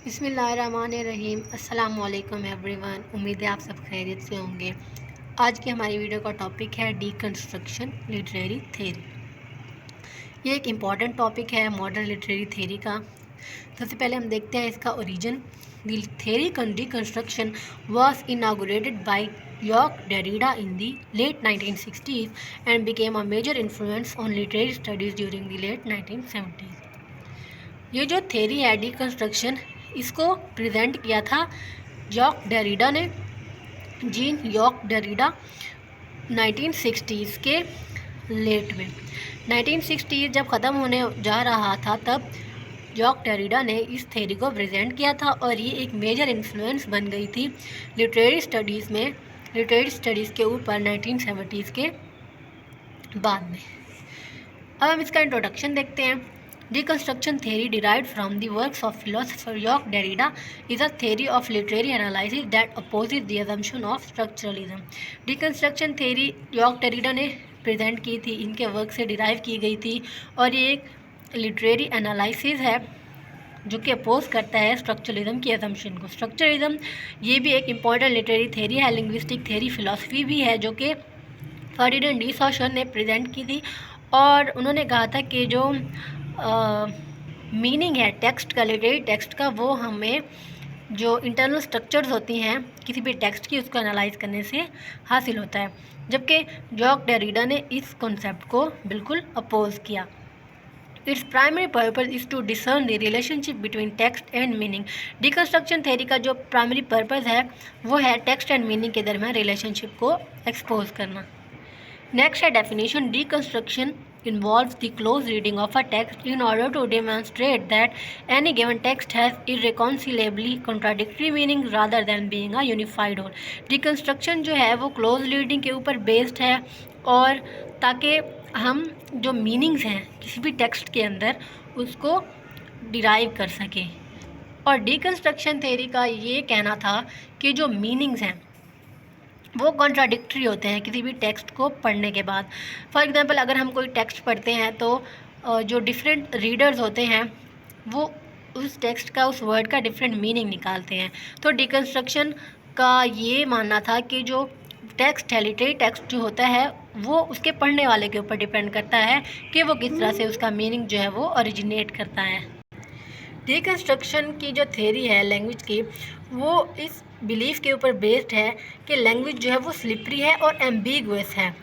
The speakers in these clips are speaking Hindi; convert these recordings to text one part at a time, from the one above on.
बिस्मिल्लाहिर्रहमानिर्रहीम। अस्सलाम वालेकुम एवरीवन। उम्मीद है आप सब खैरियत से होंगे। आज की हमारी वीडियो का टॉपिक है डीकंस्ट्रक्शन लिटरेरी थेरी। ये एक इम्पॉर्टेंट टॉपिक है मॉडर्न लिटरेरी थेरी का। सबसे पहले हम देखते हैं इसका origin. The theory deconstruction was inaugurated by York Derrida in the late 1960s and became a major influence on literary studies during the late 1970s। ये जो थेरी है डीकंस्ट्रक्शन, इसको प्रेजेंट किया था यॉर्क डेरिडा ने, जीन यॉर्क डेरिडा 1960s के लेट में। 1960 जब ख़त्म होने जा रहा था तब यॉर्क डेरिडा ने इस थेरी को प्रेजेंट किया था और ये एक मेजर इन्फ्लुएंस बन गई थी लिटरेरी स्टडीज़ के ऊपर 1970s के बाद में। अब हम इसका इंट्रोडक्शन देखते हैं। Deconstruction theory, derived from the works of philosopher York Derrida, is a theory of literary analysis that opposes the assumption of structuralism। Deconstruction theory York Derrida ने प्रेजेंट की थी, इनके वर्क से डिराइव की गई थी और ये एक लिटरेरी एनालिसिस है जो कि अपोज करता है स्ट्रक्चरलिज्म की असम्पशन को। स्ट्रक्चरलिज्म ये भी एक इम्पॉर्टेंट लिटरेरी थेरी है, लिंग्विस्टिक थेरी फिलॉसफी भी है जो कि फर्डिनेंड डी सॉशर ने प्रेजेंट की थी। और उन्होंने कहा था कि जो मीनिंग है टेक्स्ट का, लिटरेरी टेक्स्ट का, वो हमें जो इंटरनल स्ट्रक्चर्स होती हैं किसी भी टेक्स्ट की, उसको एनालाइज करने से हासिल होता है, जबकि यॉर्क डेरिडा ने इस कॉन्सेप्ट को बिल्कुल अपोज किया। Its primary purpose is to discern the relationship between text and meaning. Deconstruction theory का जो प्राइमरी पर्पज़ है वो है टेक्स्ट एंड मीनिंग के दरमियान रिलेशनशिप को एक्सपोज करना। नेक्स्ट है definition. Deconstruction involves the close reading of a text in order to demonstrate that any given text has irreconcilably contradictory meanings rather than being a unified whole। Deconstruction जो है वो close reading के ऊपर बेस्ड है और ताकि हम जो मीनिंग्स हैं किसी भी टेक्स्ट के अंदर उसको डिराइव कर सकें। और डिकंस्ट्रक्शन थेरी का ये कहना था कि जो मीनिंग्स हैं वो कॉन्ट्राडिक्टरी होते हैं किसी भी टेक्स्ट को पढ़ने के बाद। फॉर एग्ज़ाम्पल अगर हम कोई टेक्स्ट पढ़ते हैं तो जो डिफरेंट रीडर्स होते हैं वो उस टेक्स्ट का, उस वर्ड का डिफरेंट मीनिंग निकालते हैं। तो डिकंस्ट्रक्शन का ये मानना था कि जो टेक्स्ट है, लिटरेरी टेक्स्ट जो होता है, वो उसके पढ़ने वाले के ऊपर डिपेंड करता है कि वो किस तरह से उसका मीनिंग जो है वो ओरिजिनेट करता है। डिकंस्ट्रक्शन की जो थेरी है लैंग्वेज की, वो इस बिलीफ के ऊपर बेस्ड है कि लैंग्वेज जो है वो स्लिपरी है और एम्बिगुअस है,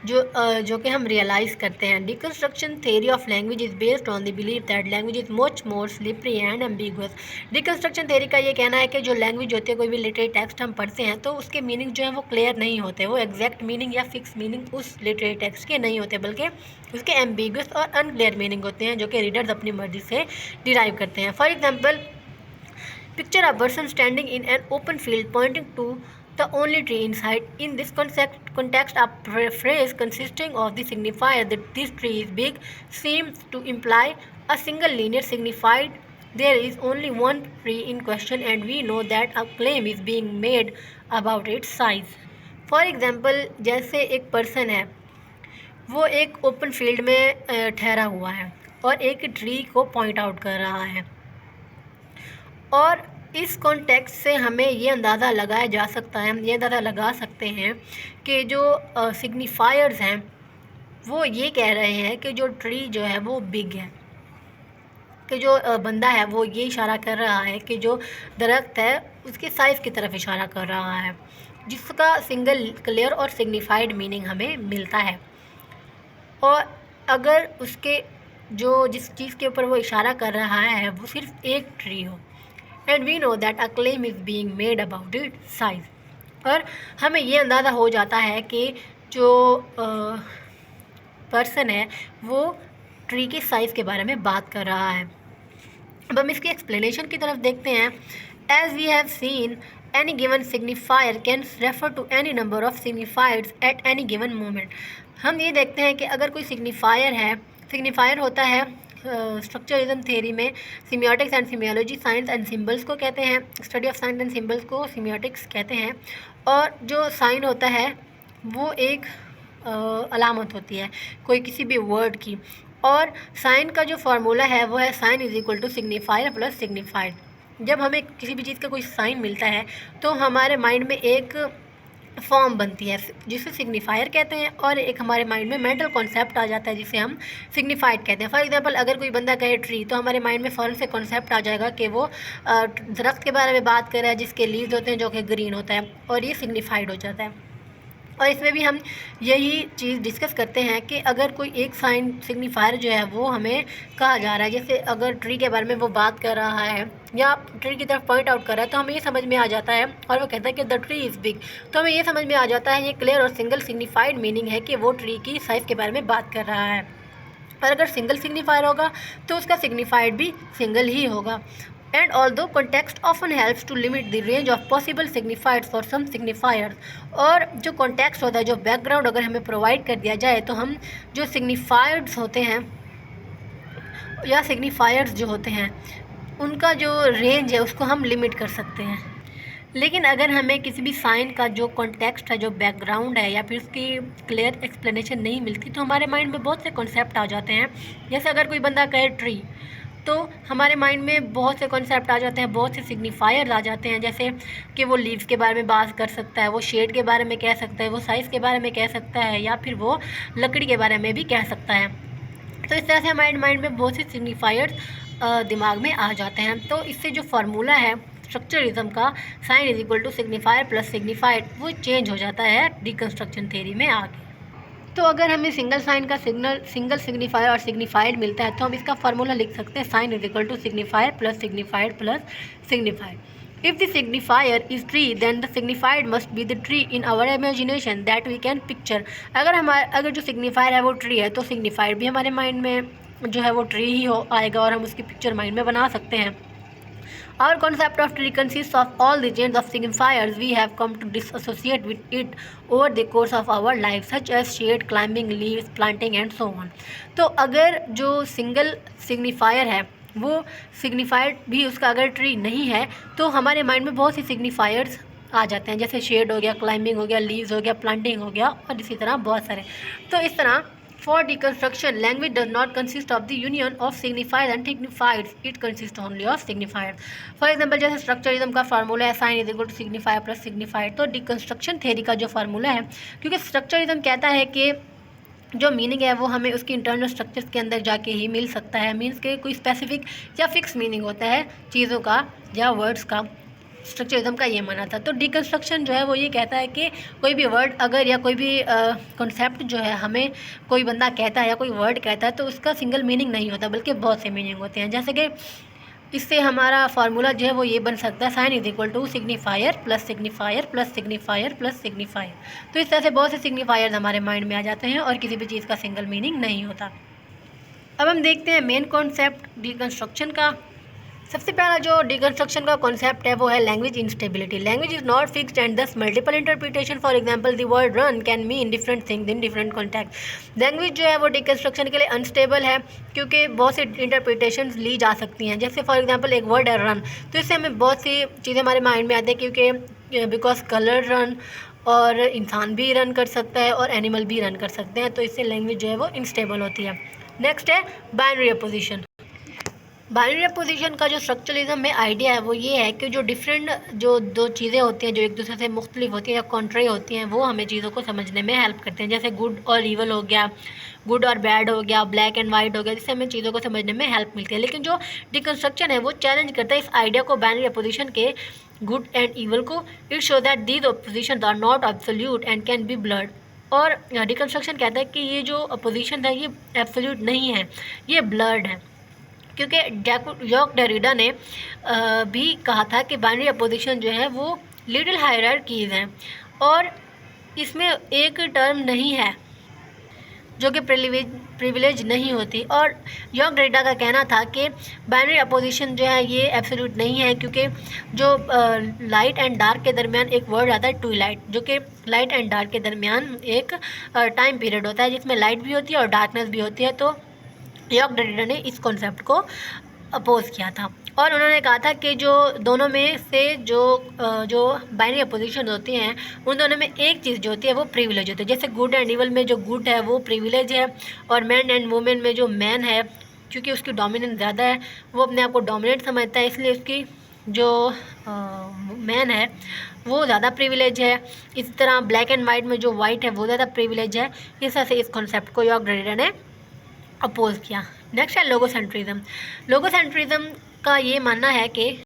जो कि हम रियलाइज़ करते हैं। Deconstruction theory of language is based on the belief that language is much more slippery and ambiguous. Deconstruction theory का ये कहना है कि जो लैंग्वेज होती है, कोई भी लिटरेरी टेक्स्ट हम पढ़ते हैं तो उसके मीनिंग जो है वो क्लियर नहीं होते, वो एग्जैक्ट मीनिंग या फिक्स मीनिंग उस लिटरेरी टेक्स्ट के नहीं होते, बल्कि उसके एम्बिगुअस और अनक्लियर मीनिंग होते हैं जो कि रीडर्स अपनी मर्जी से डिराइव करते हैं। For example, picture a person standing in an open field pointing to the only tree in sight. In this context, a phrase consisting of the signifier that this tree is big seems to imply a single linear signified there is only one tree in question, and we know that a claim is being made about its size. For example, जैसे एक पर्सन है, वो एक ओपन फील्ड में ठहरा हुआ है और एक ट्री को पॉइंट आउट कर रहा है, और इस कॉन्टेक्स्ट से हमें ये अंदाज़ा लगाया जा सकता है, हम ये अंदाज़ा लगा सकते हैं कि जो सिग्निफायर्स हैं वो ये कह रहे हैं कि जो ट्री जो है वो बिग है, कि जो बंदा है वो ये इशारा कर रहा है कि जो दरख्त है उसके साइज़ की तरफ इशारा कर रहा है, जिसका सिंगल क्लियर और सिग्निफाइड मीनिंग हमें मिलता है। और अगर उसके जिस चीज़ के ऊपर वो इशारा कर रहा है वो सिर्फ एक ट्री हो, and we know that a claim is being made about its size, और हमें ये अंदाज़ा हो जाता है कि जो पर्सन है वो ट्री के साइज़ के बारे में बात कर रहा है। अब हम इसकी एक्सप्लेनेशन की तरफ देखते हैं। As we have seen, any given signifier can refer to any number of signifiers at any given moment। हम ये देखते हैं कि अगर कोई सिग्निफायर है, सिग्निफायर होता है स्ट्रक्चरलिज्म थेरी में semiotics and semiology, science and symbols को कहते हैं, study of science and symbols को सिमियोटिक्स कहते हैं। और जो साइन होता है वो एक अलामत होती है कोई किसी भी वर्ड की, और साइन का जो फार्मूला है वो है sign is equal to signifier plus signified. जब हमें किसी भी चीज़ का कोई साइन मिलता है तो हमारे माइंड में एक फॉर्म बनती है जिसे सिग्निफायर कहते हैं, और एक हमारे माइंड में मेंटल कॉन्सेप्ट आ जाता है जिसे हम सिग्निफाइड कहते हैं। फॉर एग्जांपल अगर कोई बंदा कहे ट्री, तो हमारे माइंड में फ़ौरन से कॉन्सेप्ट आ जाएगा कि वो दरख्त के बारे में बात कर रहा है जिसके लीव्स होते हैं जो कि ग्रीन होता है, और ये सिग्निफाइड हो जाता है। और इसमें भी हम यही चीज़ डिस्कस करते हैं कि अगर कोई एक साइन सिग्निफायर जो है वो हमें कहा जा रहा है, जैसे अगर ट्री के बारे में वो बात कर रहा है या ट्री की तरफ पॉइंट आउट कर रहा है, तो हमें ये समझ में आ जाता है, और वो कहता है कि द ट्री इज़ बिग, तो हमें ये समझ में आ जाता है, ये क्लियर और सिंगल सिग्निफाइड मीनिंग है कि वो ट्री की साइज़ के बारे में बात कर रहा है। और अगर सिंगल सिग्निफायर होगा तो उसका सिग्निफाइड भी सिंगल ही होगा। And although context often helps to limit the range of possible signifiers for some signifiers, और जो context होता है, जो background अगर हमें provide कर दिया जाए तो हम जो signifiers होते हैं या signifiers जो होते हैं उनका जो range है उसको हम limit कर सकते हैं। लेकिन अगर हमें किसी भी साइन का जो कॉन्टेक्स्ट है, जो बैकग्राउंड है, या फिर उसकी क्लियर एक्सप्लेनेशन नहीं मिलती, तो हमारे माइंड में बहुत से कॉन्सेप्ट आ जाते हैं। जैसे अगर कोई बंदा कहे ट्री, तो हमारे माइंड में बहुत से कॉन्सेप्ट आ जाते हैं, बहुत से सिग्निफायर्स आ जाते हैं, जैसे कि वो लीव्स के बारे में बात कर सकता है, वो शेड के बारे में कह सकता है, वो साइज़ के बारे में कह सकता है, या फिर वो लकड़ी के बारे में भी कह सकता है। तो इस तरह से हमारे माइंड में बहुत से सिग्निफायर्स दिमाग में आ जाते हैं। तो इससे जो फार्मूला है स्ट्रक्चरिज्म का, sign is equal to signifier plus signified, वो चेंज हो जाता है रिकन्स्ट्रक्शन थ्योरी में आगे। तो अगर हमें सिंगल साइन का सिंगल सिग्निफायर और सिग्निफाइड मिलता है तो हम इसका फार्मूला लिख सकते हैं sign is equal to signifier plus signified plus signified. If the signifier is tree then the signified must be the tree in our imagination that we can picture. अगर जो सिग्निफायर है वो ट्री है तो सिग्निफाइड भी हमारे माइंड में जो है वो ट्री ही आएगा, और हम उसकी पिक्चर माइंड में बना सकते हैं। Our concept of tree consists of all the chains of signifiers we have come to disassociate with it over the course of our life, such as shade, climbing, leaves, planting and so on. तो अगर जो सिंगल सिग्निफायर है वो सिग्निफाइड भी उसका अगर ट्री नहीं है तो हमारे माइंड में बहुत सी सिग्निफायर्स आ जाते हैं, जैसे शेड हो गया, क्लाइंबिंग हो गया, लीव्स हो गया, प्लांटिंग हो गया, और इसी तरह बहुत सारे। तो इस तरह For deconstruction, language does not consist of the union of signifiers and signifieds. It consists only of signifiers. For example, जैसे स्ट्रक्चरिज्म का फार्मूला है sign is equal to signifier plus signified, तो डिकन्स्ट्रक्शन थ्योरी का जो फार्मूला है, क्योंकि स्ट्रक्चरिज्म कहता है कि जो मीनिंग है वो हमें उसकी इंटरनल स्ट्रक्चर्स के अंदर जाके ही मिल सकता है, मीन्स के कोई स्पेसिफिक या फिक्स मीनिंग होता है चीज़ों का या वर्ड्स का। स्ट्रक्चरिज्म का ये माना था। तो डिकन्स्ट्रक्शन जो है वो ये कहता है कि कोई भी वर्ड अगर या कोई भी कॉन्सेप्ट जो है हमें कोई बंदा कहता है या कोई वर्ड कहता है तो उसका सिंगल मीनिंग नहीं होता बल्कि बहुत से मीनिंग होते हैं। जैसे कि इससे हमारा फार्मूला जो है वो ये बन सकता है sign is equal to signifier plus signifier plus signifier plus signifier. तो इस तरह से बहुत से सिग्निफायर्स हमारे माइंड में आ जाते हैं और किसी भी चीज़ का सिंगल मीनिंग नहीं होता। अब हम देखते हैं मेन कॉन्सेप्ट डिकन्स्ट्रक्शन का। सबसे पहला जो डिकन्स्ट्रक्शन का कॉन्सेप्ट है वो है language instability. Language is not fixed and thus multiple interpretation. For example the word run can mean different things in different context. Language जो है वो डिकन्स्ट्रक्शन के लिए अनस्टेबल है क्योंकि बहुत सी इंटरप्रिटेशन ली जा सकती हैं। जैसे फॉर एग्जांपल एक वर्ड है रन, तो इससे हमें बहुत सी चीज़ें हमारे माइंड में आती है क्योंकि बिकॉज कलर रन और इंसान भी रन कर सकता है और एनिमल भी रन कर सकते हैं, तो इससे लैंग्वेज जो है वो इनस्टेबल होती है। नेक्स्ट है बाइनरी अपोजिशन। बाइनरी अपोजिशन का जो स्ट्रक्चरलिज्म में आइडिया है वो ये है कि जो डिफरेंट जो दो चीज़ें होती हैं जो एक दूसरे से मुख्तलिफ होती हैं या कॉन्ट्री होती हैं वो हमें चीज़ों को समझने में हेल्प करते हैं। जैसे गुड और ईवल हो गया, गुड और बैड हो गया, ब्लैक एंड वाइट हो गया, जिससे हमें चीज़ों को समझने में हेल्प मिलती है। लेकिन जो डिकन्स्ट्रक्शन है वो चैलेंज करता है इस आइडिया को, बाइनरी अपोजिशन के गुड एंड ईवल को। It show that these opposition are not absolute and can be blurred. और डिकन्स्ट्रक्शन कहता है कि ये जो अपोजिशन है ये एब्सोल्यूट नहीं है, ये ब्लर्ड है। क्योंकि जॉक डेरिडा ने भी कहा था कि बाइनरी अपोजिशन जो है वो लिटिल हायरार्कीज़ हैं और इसमें एक टर्म नहीं है जो कि प्रिविलेज नहीं होती। और जॉक डेरिडा का कहना था कि बाइनरी अपोजिशन जो है ये एब्सोल्यूट नहीं है क्योंकि जो लाइट एंड डार्क के दरमियान एक वर्ड आता है ट्विलाइट, जो कि लाइट एंड डार्क के दरमियान एक टाइम पीरियड होता है जिसमें लाइट भी होती है और डार्कनेस भी होती है। तो जॉक डेरिडा ने इस कॉन्सेप्ट को अपोज किया था। और उन्होंने कहा था कि जो दोनों में से जो बाइनरी अपोजिशन होती हैं उन दोनों में एक चीज़ जो होती है वो प्रिविलेज होती है। जैसे गुड एंड इवल में जो गुड है वो प्रिविलेज है, और मैन एंड वुमेन में जो मैन है क्योंकि उसकी डोमिनेंस ज़्यादा है वो अपने आप को डोमिनेट समझता है, इसलिए उसकी जो मैन है वो ज़्यादा प्रिविलेज है। इस तरह ब्लैक एंड वाइट में जो वाइट है वो ज़्यादा प्रिविलेज है। इस तरह से इस कॉन्सेप्ट को यॉर्क डेरिडा ने अपोज किया। नेक्स्ट है लोगोसेंट्रिज्म। लोगोसेंट्रिज्म का ये मानना है कि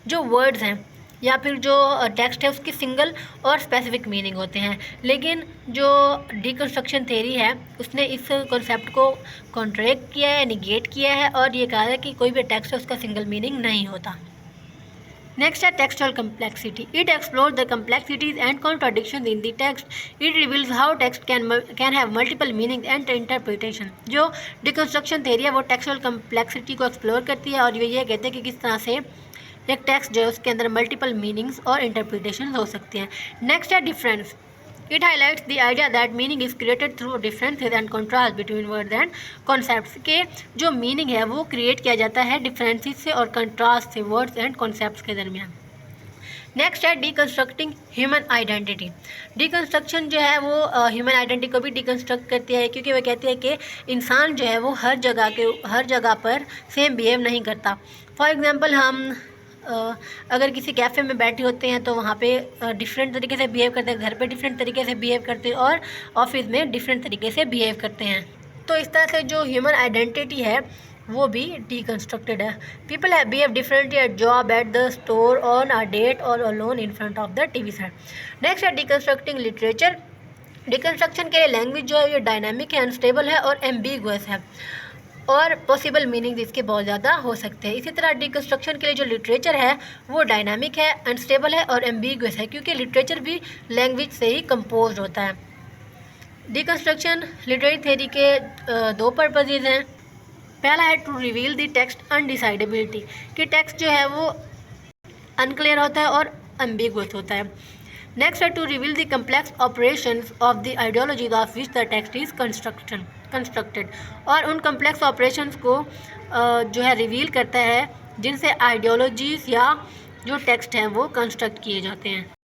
जो वर्ड्स हैं या फिर जो टेक्स्ट है उसकी सिंगल और स्पेसिफिक मीनिंग होते हैं, लेकिन जो डिकंस्ट्रक्शन थ्योरी है उसने इस कॉन्सेप्ट को कॉन्ट्रैक्ट किया है, निगेट किया है और ये कहा है कि कोई भी टेक्स्ट है उसका सिंगल मीनिंग नहीं होता। नेक्स्ट है textual complexity. It explore the complexities and contradiction in the text. It reveals how text can have multiple meaning and interpretation. जो डिकंस्ट्रक्शन थ्योरी है वो टेक्सचुअल कम्प्लेक्सिटी को एक्सप्लोर करती है और ये कहते हैं कि किस तरह से एक टेक्स्ट जो है उसके अंदर मल्टीपल मीनिंग्स और इंटरप्रिटेशन हो सकती हैं। नेक्स्ट है difference. It highlights the idea that meaning is created through differences and contrast between words and concepts। के जो मीनिंग है वो क्रिएट किया जाता है डिफरेंसेस से और कंट्रास्ट से वर्ड्स एंड कॉन्सेप्ट्स के दरमियान। नेक्स्ट है डिकंस्ट्रक्टिंग ह्यूमन आइडेंटिटी। डिकंस्ट्रक्शन जो है वो ह्यूमन आइडेंटिटी को भी डिकंस्ट्रक्ट करती है, क्योंकि वो कहती है कि इंसान जो है वो हर जगह पर सेम बिहेव नहीं करता। फॉर एग्जांपल हम अगर किसी कैफ़े में बैठे होते हैं तो वहाँ पे डिफरेंट तरीके से बिहेव करते हैं, घर पे डिफरेंट तरीके से बिहेव करते हैं और ऑफिस में डिफरेंट तरीके से बिहेव करते हैं। तो इस तरह से जो ह्यूमन आइडेंटिटी है वो भी डिकंस्ट्रक्टेड है। People have behave differently at job, at the store, on a date or alone in front of the TV set. Next है डिकंस्ट्रक्टिंग लिटरेचर। डिकंस्ट्रक्शन के लिए लैंग्वेज जो है ये डायनामिक है, अनस्टेबल है और एम्बिगुअस है और पॉसिबल मीनिंग इसके बहुत ज़्यादा हो सकते हैं। इसी तरह डिकंस्ट्रक्शन के लिए जो लिटरेचर है वो डायनामिक है, अनस्टेबल है और एम्बिगुअस है, क्योंकि लिटरेचर भी लैंग्वेज से ही कंपोज होता है। डिकंस्ट्रक्शन लिटरेरी थ्योरी के दो पर्पजेज हैं। पहला है टू रिवील द टेक्स्ट अनडिसाइडेबिलिटी, कि टेक्स्ट जो है वो अनक्लियर होता है और एम्बिगुअस होता है। नेक्स्ट है to reveal the complex operations of the ideologies of which the text is constructed, और उन कम्प्लेक्स ऑपरेशंस को जो है रिवील करता है जिनसे आइडियोलॉजीज़ या जो टेक्स्ट हैं वो कंस्ट्रक्ट किए जाते हैं।